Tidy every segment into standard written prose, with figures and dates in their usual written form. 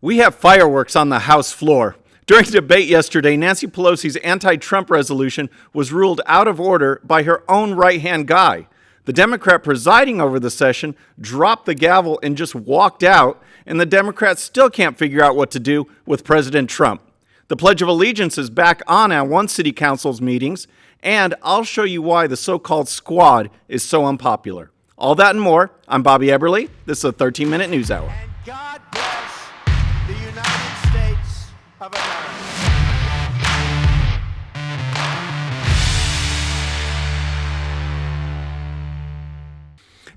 We have fireworks on the House floor. During the debate yesterday, Nancy Pelosi's anti-Trump resolution was ruled out of order by her own right-hand guy. The Democrat presiding over the session dropped the gavel and just walked out, and the Democrats still can't figure out what to do with President Trump. The Pledge of Allegiance is back on at one city council's meetings, and I'll show you why the so-called squad is so unpopular. All that and more. I'm Bobby Eberle. This is a 13-minute news hour. And God bless the United States of America.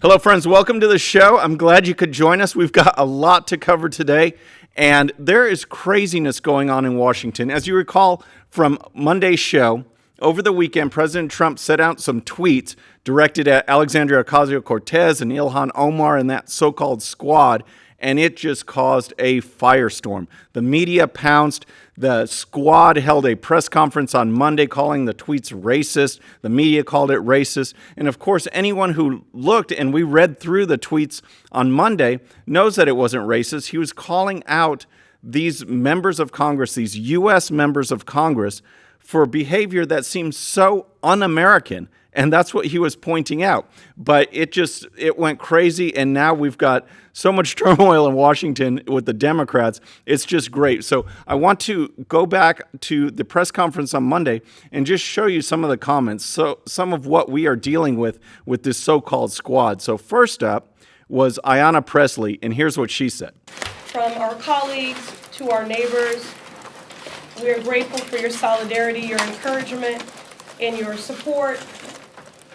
Hello, friends. Welcome to the show. I'm glad you could join us. We've got a lot to cover today, and there is craziness going on in Washington. As you recall from Monday's show, over the weekend, President Trump set out some tweets directed at Alexandria Ocasio-Cortez and Ilhan Omar and that so-called squad, and it just caused a firestorm. The media pounced. The squad held a press conference on Monday calling the tweets racist. The media called it racist. And of course, anyone who looked, and we read through the tweets on Monday, knows that it wasn't racist. He was calling out these members of Congress, these U.S. members of Congress, for behavior that seems so un-American. And that's what he was pointing out. But it went crazy, and now we've got so much turmoil in Washington with the Democrats. It's just great. So I want to go back to the press conference on Monday and just show you some of the comments, so some of what we are dealing with this so-called squad. So first up was Ayanna Pressley, and here's what she said. From our colleagues to our neighbors, we are grateful for your solidarity, your encouragement, and your support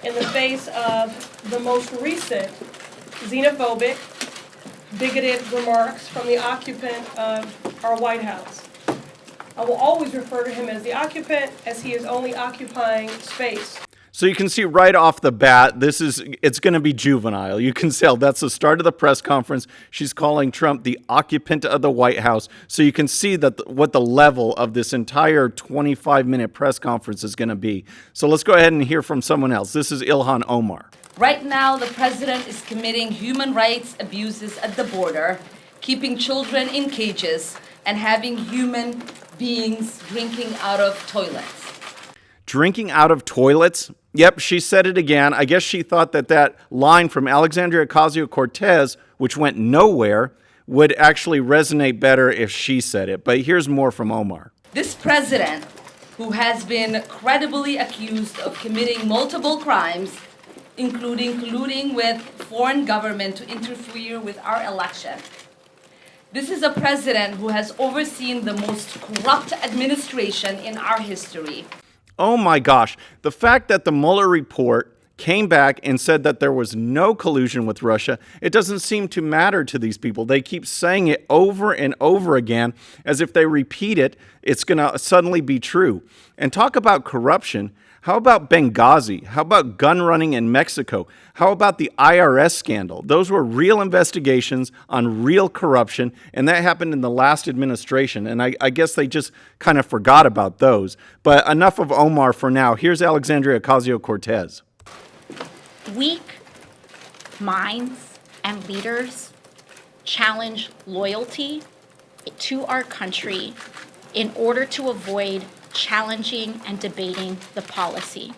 in the face of the most recent xenophobic, bigoted remarks from the occupant of our White House. I will always refer to him as the occupant, as he is only occupying space. So you can see right off the bat, it's going to be juvenile. You can tell that's the start of the press conference. She's calling Trump the occupant of the White House. So you can see that what the level of this entire 25-minute press conference is going to be. So let's go ahead and hear from someone else. This is Ilhan Omar. Right now, the president is committing human rights abuses at the border, keeping children in cages, and having human beings drinking out of toilets. Drinking out of toilets? Yep, she said it again. I guess she thought that line from Alexandria Ocasio-Cortez, which went nowhere, would actually resonate better if she said it. But here's more from Omar. This president, who has been credibly accused of committing multiple crimes, including colluding with foreign government to interfere with our election. This is a president who has overseen the most corrupt administration in our history. Oh my gosh, the fact that the Mueller report came back and said that there was no collusion with Russia, it doesn't seem to matter to these people. They keep saying it over and over again as if they repeat it, it's going to suddenly be true. And talk about corruption. How about Benghazi? How about gun running in Mexico? How about the IRS scandal? Those were real investigations on real corruption, and that happened in the last administration. And I guess they just kind of forgot about those. But enough of Omar for now. Here's Alexandria Ocasio-Cortez. Weak minds and leaders challenge loyalty to our country in order to avoid challenging and debating the policy.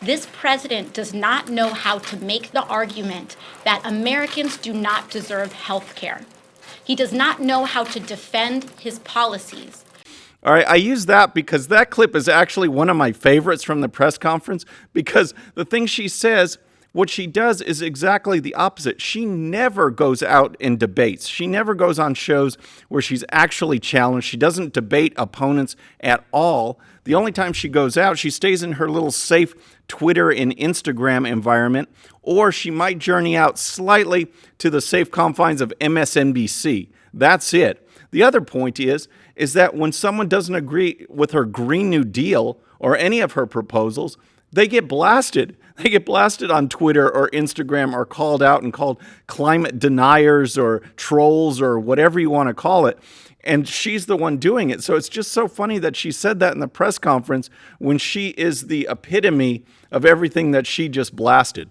This president does not know how to make the argument that Americans do not deserve health care. He does not know how to defend his policies. All right, I use that because that clip is actually one of my favorites from the press conference, because the thing she says, what she does is exactly the opposite. She never goes out and debates. She never goes on shows where she's actually challenged. She doesn't debate opponents at all. The only time she goes out, she stays in her little safe Twitter and Instagram environment, or she might journey out slightly to the safe confines of MSNBC. That's it. The other point is that when someone doesn't agree with her Green New Deal or any of her proposals, they get blasted. They get blasted on Twitter or Instagram, or called out and called climate deniers or trolls or whatever you want to call it. And she's the one doing it. So it's just so funny that she said that in the press conference when she is the epitome of everything that she just blasted.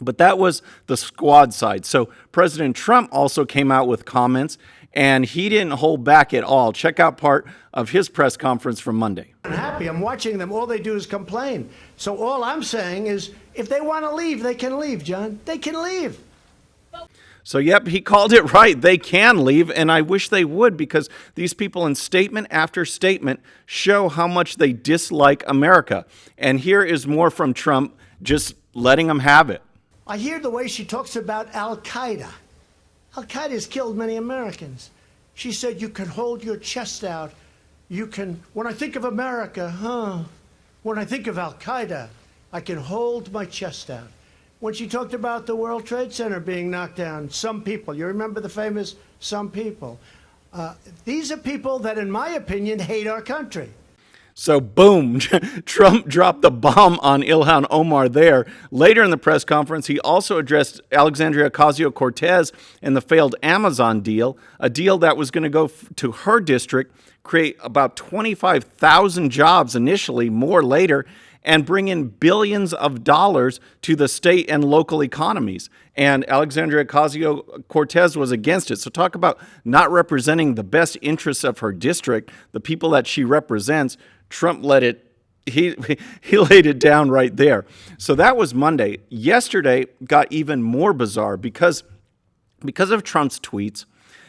But that was the squad side. So President Trump also came out with comments, and he didn't hold back at all. Check out part of his press conference from Monday. I'm happy. I'm watching them. All they do is complain. So all I'm saying is, if they want to leave, they can leave, John. They can leave. So, yep, he called it right. They can leave, and I wish they would, because these people in statement after statement show how much they dislike America. And here is more from Trump, just letting them have it. I hear the way she talks about Al-Qaeda. Al-Qaeda has killed many Americans. She said, you can hold your chest out. You can, when I think of America, when I think of Al-Qaeda, I can hold my chest out. When she talked about the World Trade Center being knocked down, some people, you remember the famous some people. These are people that, in my opinion, hate our country. So, boom, Trump dropped the bomb on Ilhan Omar there. Later in the press conference, he also addressed Alexandria Ocasio-Cortez and the failed Amazon deal, a deal that was going to go to her district, create about 25,000 jobs initially, more later, and bring in billions of dollars to the state and local economies. And Alexandria Ocasio-Cortez was against it. So talk about not representing the best interests of her district, the people that she represents. Trump let it, he laid it down right there. So that was Monday. Yesterday got even more bizarre because of Trump's tweets.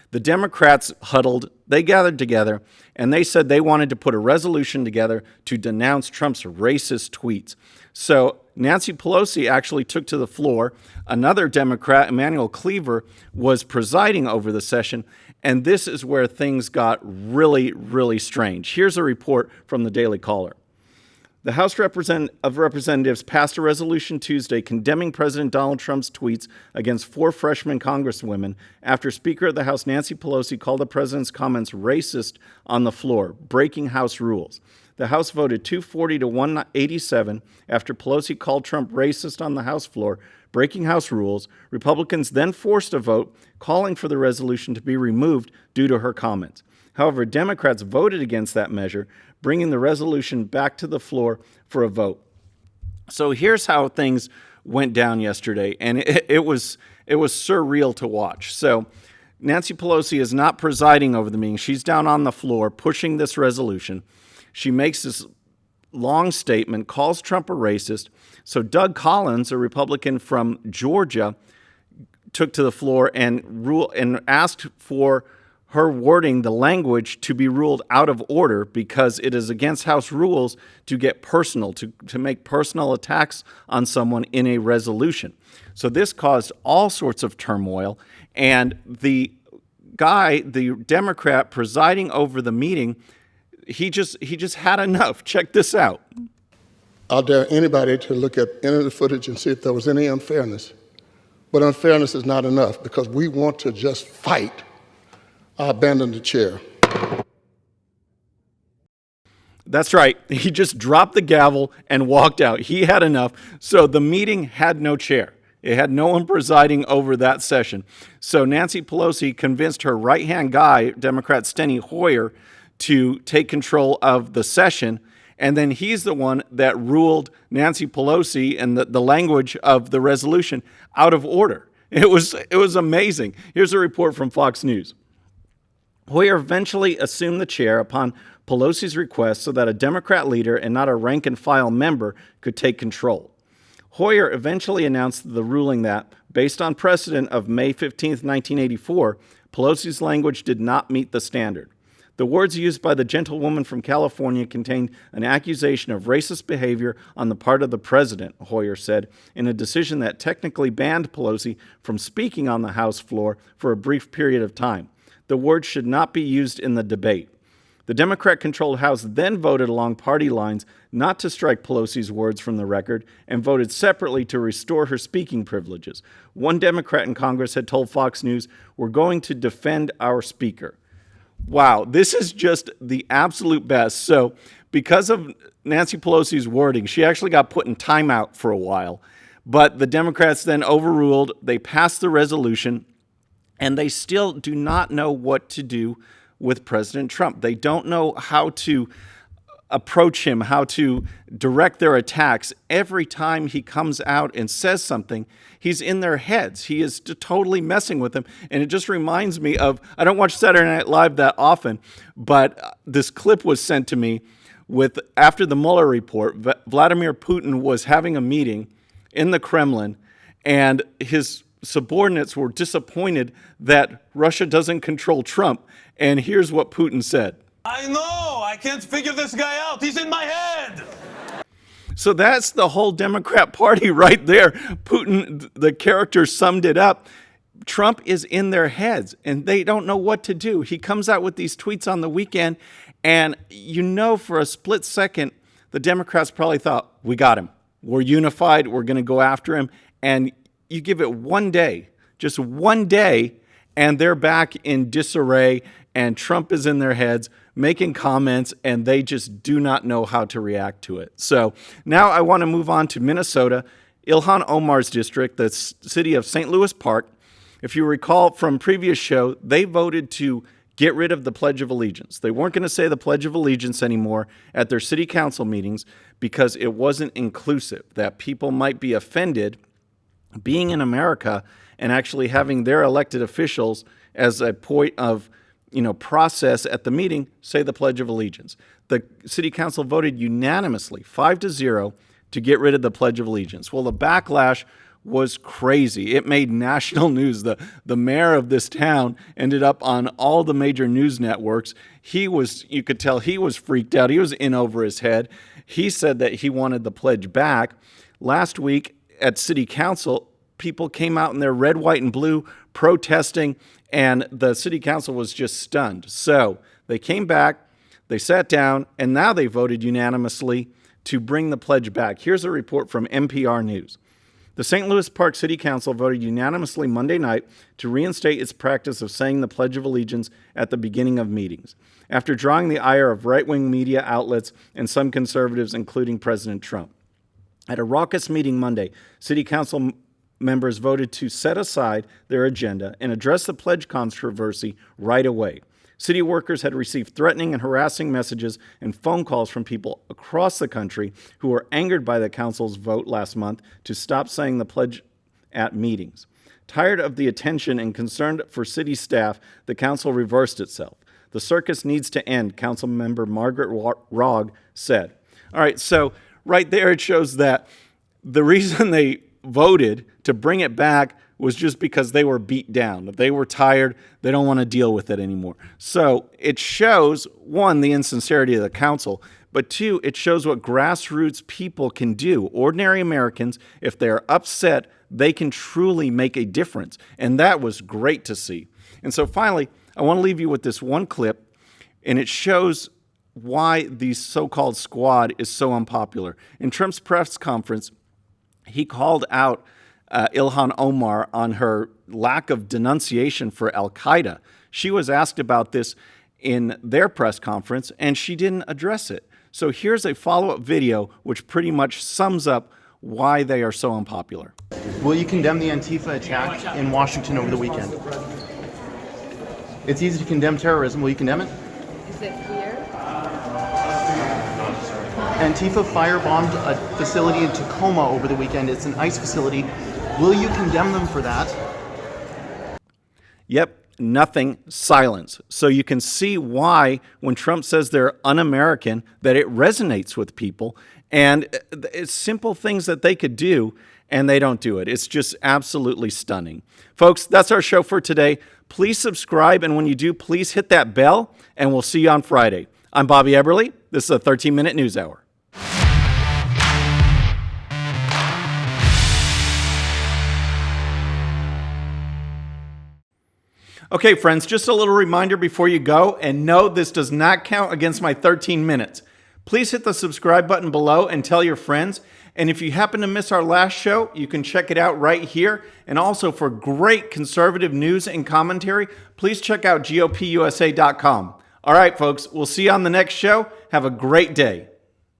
The Democrats huddled, they gathered together, and they said they wanted to put a resolution together to denounce Trump's racist tweets. So Nancy Pelosi actually took to the floor. Another Democrat, Emmanuel Cleaver, was presiding over the session, and this is where things got really, really strange. Here's a report from the Daily Caller. The House of Representatives passed a resolution Tuesday condemning President Donald Trump's tweets against 4 freshman congresswomen after Speaker of the House Nancy Pelosi called the president's comments racist on the floor, breaking House rules. The House voted 240 to 187 after Pelosi called Trump racist on the House floor, breaking House rules. Republicans then forced a vote calling for the resolution to be removed due to her comments. However, Democrats voted against that measure, bringing the resolution back to the floor for a vote. So here's how things went down yesterday, and it was surreal to watch. So Nancy Pelosi is not presiding over the meeting. She's down on the floor pushing this resolution. She makes this long statement, calls Trump a racist. So Doug Collins, a Republican from Georgia, took to the floor and asked for her wording, the language, to be ruled out of order because it is against House rules to get personal, to make personal attacks on someone in a resolution. So this caused all sorts of turmoil, and the guy, the Democrat presiding over the meeting, he just had enough. Check this out. I'll dare anybody to look at any of the footage and see if there was any unfairness. But unfairness is not enough because we want to just fight. I abandoned the chair. That's right. He just dropped the gavel and walked out. He had enough. So the meeting had no chair. It had no one presiding over that session. So Nancy Pelosi convinced her right-hand guy, Democrat Steny Hoyer, to take control of the session. And then he's the one that ruled Nancy Pelosi and the language of the resolution out of order. It was amazing. Here's a report from Fox News. Hoyer eventually assumed the chair upon Pelosi's request so that a Democrat leader and not a rank-and-file member could take control. Hoyer eventually announced the ruling that, based on precedent of May 15, 1984, Pelosi's language did not meet the standard. The words used by the gentlewoman from California contained an accusation of racist behavior on the part of the president, Hoyer said, in a decision that technically banned Pelosi from speaking on the House floor for a brief period of time. The words should not be used in the debate. The Democrat-controlled House then voted along party lines not to strike Pelosi's words from the record and voted separately to restore her speaking privileges. One Democrat in Congress had told Fox News, "We're going to defend our speaker." Wow, this is just the absolute best. So because of Nancy Pelosi's wording, she actually got put in timeout for a while. But the Democrats then overruled. They passed the resolution. And they still do not know what to do with President Trump. They don't know how to approach him, how to direct their attacks. Every time he comes out and says something, he's in their heads. He is totally messing with them. And it just reminds me of, I don't watch Saturday Night Live that often, but this clip was sent to me after the Mueller report. Vladimir Putin was having a meeting in the Kremlin, and his subordinates were disappointed that Russia doesn't control Trump. And here's what Putin said. I know, I can't figure this guy out. He's in my head. So that's the whole Democrat Party right there. Putin, the character, summed it up. Trump is in their heads, and they don't know what to do. He comes out with these tweets on the weekend, and for a split second, the Democrats probably thought, we got him. We're unified. We're going to go after him. And you give it one day, just one day, and they're back in disarray, and Trump is in their heads making comments, and they just do not know how to react to it. So now I want to move on to Minnesota, Ilhan Omar's district, the city of St. Louis Park. If you recall from previous show, they voted to get rid of the Pledge of Allegiance. They weren't going to say the Pledge of Allegiance anymore at their city council meetings because it wasn't inclusive, that people might be offended being in America and actually having their elected officials as a point of process at the meeting, say the Pledge of Allegiance. The city council voted unanimously, 5-0, to get rid of the Pledge of Allegiance. Well, the backlash was crazy. It made national news. The mayor of this town ended up on all the major news networks. You could tell he was freaked out. He was in over his head. He said that he wanted the pledge back. Last week at city council, people came out in their red, white, and blue protesting, and the city council was just stunned. So they came back, they sat down, and now they voted unanimously to bring the pledge back. Here's a report from NPR News. The St. Louis Park City Council voted unanimously Monday night to reinstate its practice of saying the Pledge of Allegiance at the beginning of meetings, after drawing the ire of right-wing media outlets and some conservatives, including President Trump. At a raucous meeting Monday, City Council members voted to set aside their agenda and address the pledge controversy right away. City workers had received threatening and harassing messages and phone calls from people across the country who were angered by the council's vote last month to stop saying the pledge at meetings. Tired of the attention and concerned for city staff, the council reversed itself. The circus needs to end, council member Margaret Rogg said. All right, so right there it shows that the reason they voted to bring it back was just because they were beat down. They were tired. They don't want to deal with it anymore. So it shows, one, the insincerity of the council, but two, it shows what grassroots people can do. Ordinary Americans, if they're upset, they can truly make a difference. And that was great to see. And so finally, I want to leave you with this one clip, and it shows why the so-called squad is so unpopular. In Trump's press conference, he called out Ilhan Omar on her lack of denunciation for al-Qaeda. She was asked about this in their press conference, and she didn't address it. So here's a follow-up video which pretty much sums up why they are so unpopular. Will you condemn the Antifa attack in Washington over the weekend? It's easy to condemn terrorism. Will you condemn it? Is it here? Antifa firebombed a facility in Tacoma over the weekend. It's an ICE facility. Will you condemn them for that? Yep, nothing, silence. So you can see why when Trump says they're un-American, that it resonates with people. And it's simple things that they could do, and they don't do it. It's just absolutely stunning. Folks, that's our show for today. Please subscribe, and when you do, please hit that bell, and we'll see you on Friday. I'm Bobby Eberle. This is a 13-minute news hour. Okay, friends, just a little reminder before you go, and no, this does not count against my 13 minutes. Please hit the subscribe button below and tell your friends. And if you happen to miss our last show, you can check it out right here. And also for great conservative news and commentary, please check out GOPUSA.com. All right, folks, we'll see you on the next show. Have a great day.